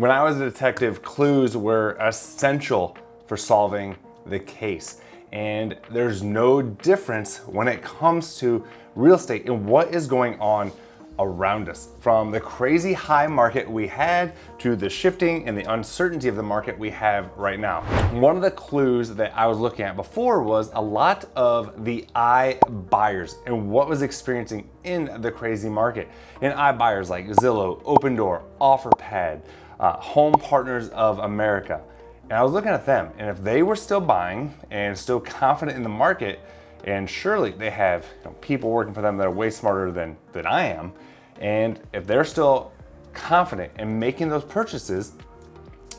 When I was a detective, clues were essential for solving the case. And there's no difference when it comes to real estate and what is going on around us. From the crazy high market we had to the shifting and the uncertainty of the market we have right now. One of the clues that I was looking at before was a lot of the iBuyers and what was experiencing in the crazy market. In iBuyers like Zillow, Opendoor, OfferPad, Home Partners of America. And I was looking at them, and if they were still buying and still confident in the market, and surely they have people working for them that are way smarter than I am, and if they're still confident in making those purchases,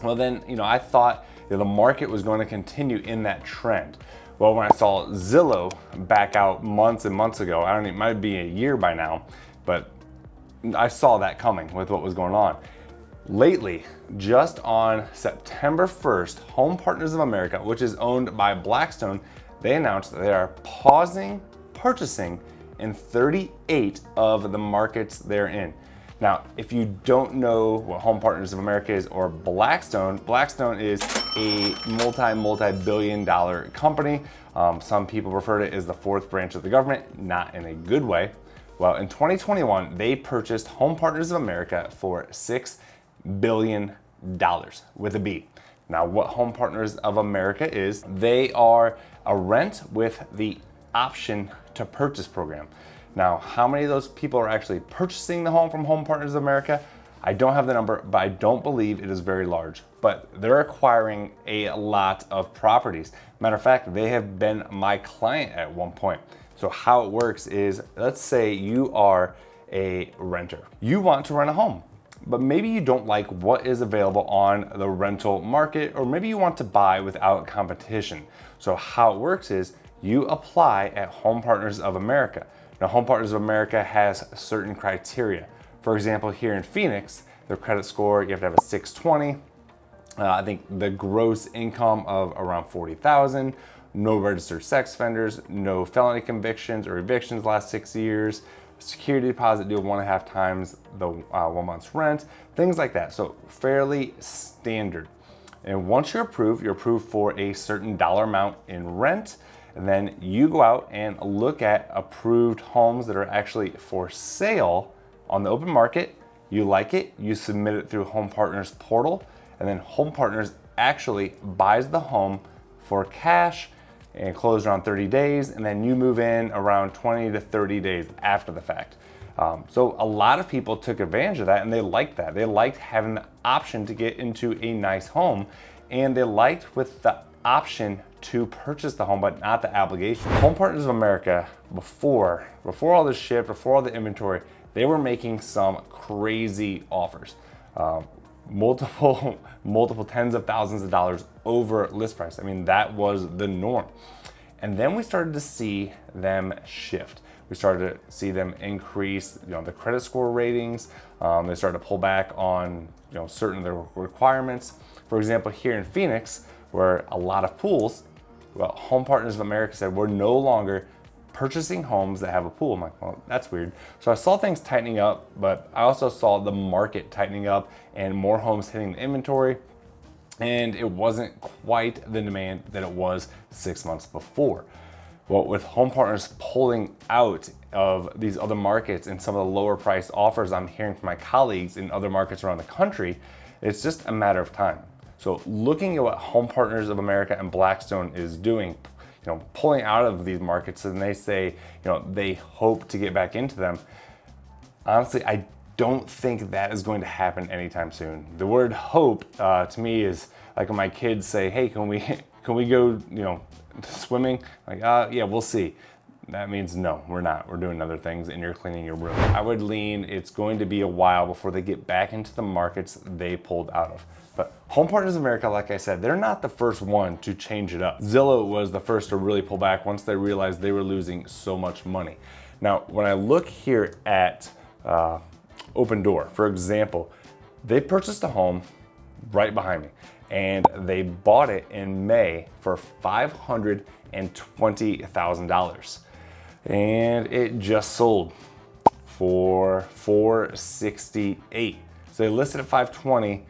well then, I thought the market was going to continue in that trend. Well, when I saw Zillow back out months and months ago, I don't know, it might be a year by now, but I saw that coming with what was going on. Lately, just on September 1st, Home Partners of America, which is owned by Blackstone, they announced that they are pausing purchasing in 38 of the markets they're in. Now, if you don't know what Home Partners of America is or Blackstone, Blackstone is a multi-billion dollar company. Some people refer to it as the fourth branch of the government, not in a good way. Well, in 2021, they purchased Home Partners of America for $6 billion with a B. Now, what Home Partners of America is, they are a rent with the option to purchase program. Now, how many of those people are actually purchasing the home from Home Partners of America? I don't have the number, but I don't believe it is very large. But they're acquiring a lot of properties. Matter of fact, they have been my client at one point. So how it works is, let's say you are a renter. You want to rent a home, but maybe you don't like what is available on the rental market, or maybe you want to buy without competition. So how it works is you apply at Home Partners of America. Now, Home Partners of America has certain criteria. For example, here in Phoenix, their credit score, you have to have a 620. I think the gross income of around 40,000, no registered sex offenders, no felony convictions or evictions last 6 years, security deposit due 1.5 times the 1 month's rent, things like that. So fairly standard. And once you're approved for a certain dollar amount in rent, and then you go out and look at approved homes that are actually for sale on the open market. You like it, you submit it through Home Partners portal, and then Home Partners actually buys the home for cash and close around 30 days, and then you move in around 20 to 30 days after the fact. So a lot of people took advantage of that, and they liked that. They liked having the option to get into a nice home, and they liked with the option to purchase the home, but not the obligation. Home Partners of America, before all this shit, before all the inventory, they were making some crazy offers. Multiple tens of thousands of dollars over list price. I mean, that was the norm. And then we started to see them shift. We started to see them increase, the credit score ratings. They started to pull back on, certain of their requirements. For example, here in Phoenix, where a lot of pools, well, Home Partners of America said we're no longer purchasing homes that have a pool. I'm like, well, that's weird. So I saw things tightening up, but I also saw the market tightening up and more homes hitting the inventory. And it wasn't quite the demand that it was 6 months before. Well, with Home Partners pulling out of these other markets and some of the lower price offers I'm hearing from my colleagues in other markets around the country, it's just a matter of time. So looking at what Home Partners of America and Blackstone is doing, pulling out of these markets, and they say, they hope to get back into them. Honestly, I don't think that is going to happen anytime soon. The word hope to me is like when my kids say, hey, can we go, swimming? Like, yeah, we'll see. That means no, we're not. We're doing other things and you're cleaning your room. I would lean it's going to be a while before they get back into the markets they pulled out of. But Home Partners of America, like I said, they're not the first one to change it up. Zillow was the first to really pull back once they realized they were losing so much money. Now, when I look here at Opendoor, for example, they purchased a home right behind me, and they bought it in May for $520,000. And it just sold for $468,000. So they listed at $520,000.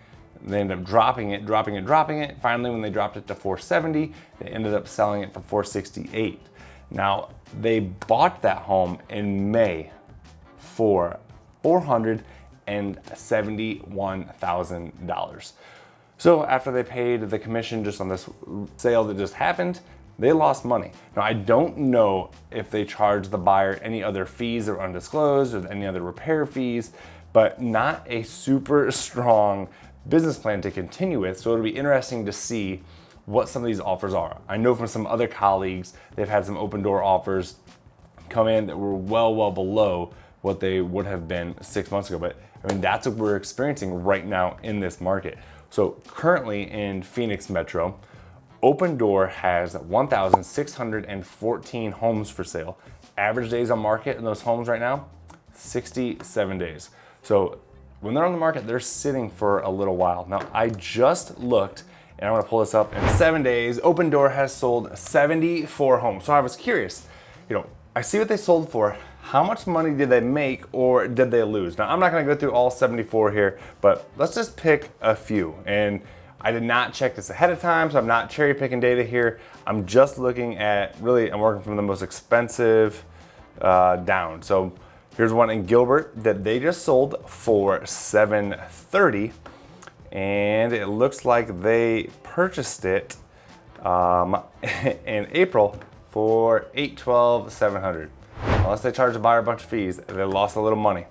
They ended up dropping it. Finally, when they dropped it to 470, they ended up selling it for 468. Now, they bought that home in May for $471,000. So after they paid the commission just on this sale that just happened, they lost money. Now, I don't know if they charged the buyer any other fees that were undisclosed or any other repair fees, but not a super strong business plan to continue with. So it'll be interesting to see what some of these offers are. I know from some other colleagues, they've had some open door offers come in that were well below what they would have been 6 months ago. But I mean, that's what we're experiencing right now in this market. So currently in Phoenix Metro, Open Door has 1,614 homes for sale. Average days on market in those homes right now, 67 days. So when they're on the market, they're sitting for a little while. Now, I just looked, and I'm gonna pull this up. In 7 days, Open Door has sold 74 homes. So I was curious, I see what they sold for. How much money did they make or did they lose? Now, I'm not gonna go through all 74 here, but let's just pick a few. And I did not check this ahead of time, so I'm not cherry picking data here. I'm just looking at, I'm working from the most expensive down. So here's one in Gilbert that they just sold for $730, and it looks like they purchased it in April for $812,700. Unless they charge the buyer a bunch of fees, they lost a little money.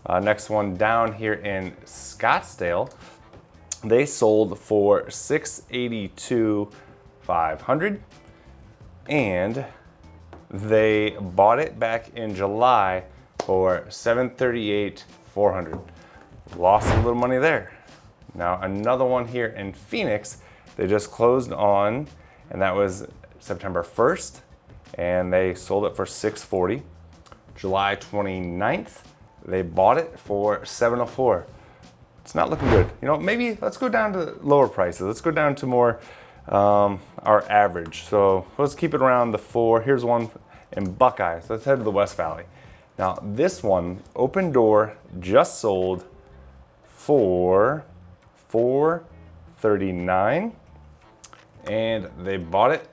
Next one down here in Scottsdale, they sold for $682,500, and they bought it back in July for $738,400. Lost a little money there. Now another one here in Phoenix, they just closed on, and that was September 1st, and they sold it for $640. July 29th, they bought it for $704. It's not looking good. Maybe let's go down to lower prices. Let's go down to more our average. So let's keep it around the 4. Here's one in Buckeye. So let's head to the West Valley. Now this one, Open Door, just sold for $439, and they bought it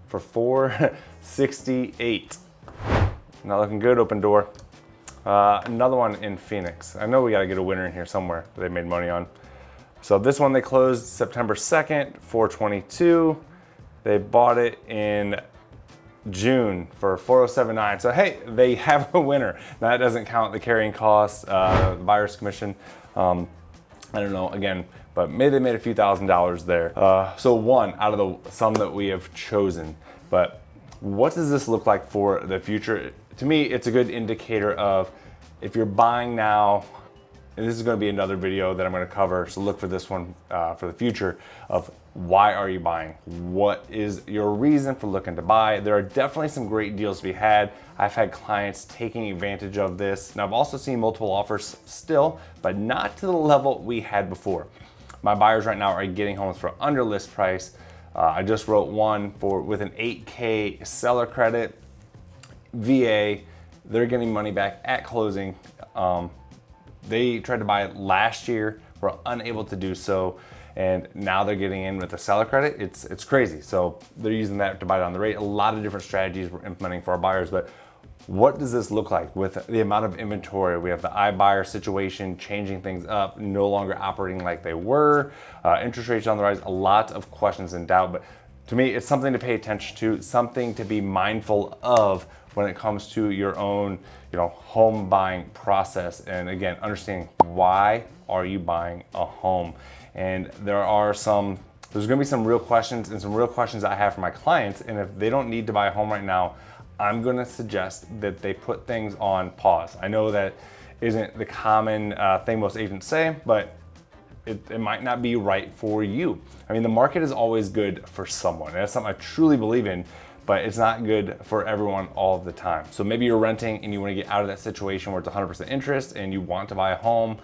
for $468. Not looking good, Open Door. Another one in Phoenix. I know we got to get a winner in here somewhere that they made money on. So this one they closed September 2nd, $422. They bought it in June for $407.9. So hey, they have a winner. Now that doesn't count the carrying costs, buyer's commission. I don't know, again, but maybe they made a few $1,000s there. So one out of the some that we have chosen. But what does this look like for the future? To me, it's a good indicator of if you're buying now, and this is going to be another video that I'm going to cover, so look for this one for the future, of why are you buying? What is your reason for looking to buy? There are definitely some great deals to be had. I've had clients taking advantage of this. Now, I've also seen multiple offers still, but not to the level we had before. My buyers right now are getting homes for under list price. I just wrote one with an 8K seller credit. VA, they're getting money back at closing. They tried to buy it last year, were unable to do so, and now they're getting in with a seller credit. It's crazy. So they're using that to buy down the rate. A lot of different strategies we're implementing for our buyers, but what does this look like with the amount of inventory? We have the iBuyer situation changing things up, no longer operating like they were. Interest rates on the rise, a lot of questions and doubt, but to me, it's something to pay attention to, something to be mindful of when it comes to your own, home buying process. And again, understanding why are you buying a home? And there's gonna be some real questions and some real questions I have for my clients. And if they don't need to buy a home right now, I'm gonna suggest that they put things on pause. I know that isn't the common thing most agents say, but it might not be right for you. I mean, the market is always good for someone. And that's something I truly believe in, but it's not good for everyone all of the time. So maybe you're renting and you want to get out of that situation where it's 100% interest and you want to buy a home,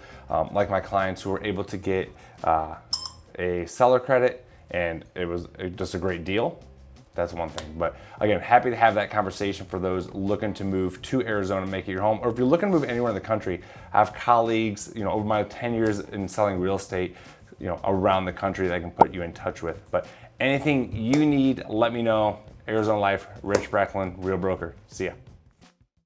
like my clients who were able to get a seller credit and it was just a great deal. That's one thing. But again, happy to have that conversation for those looking to move to Arizona and make it your home. Or if you're looking to move anywhere in the country, I have colleagues, over my 10 years in selling real estate, around the country that I can put you in touch with. But anything you need, let me know. Arizona Life, Rich Brecklin, Real Broker. See ya.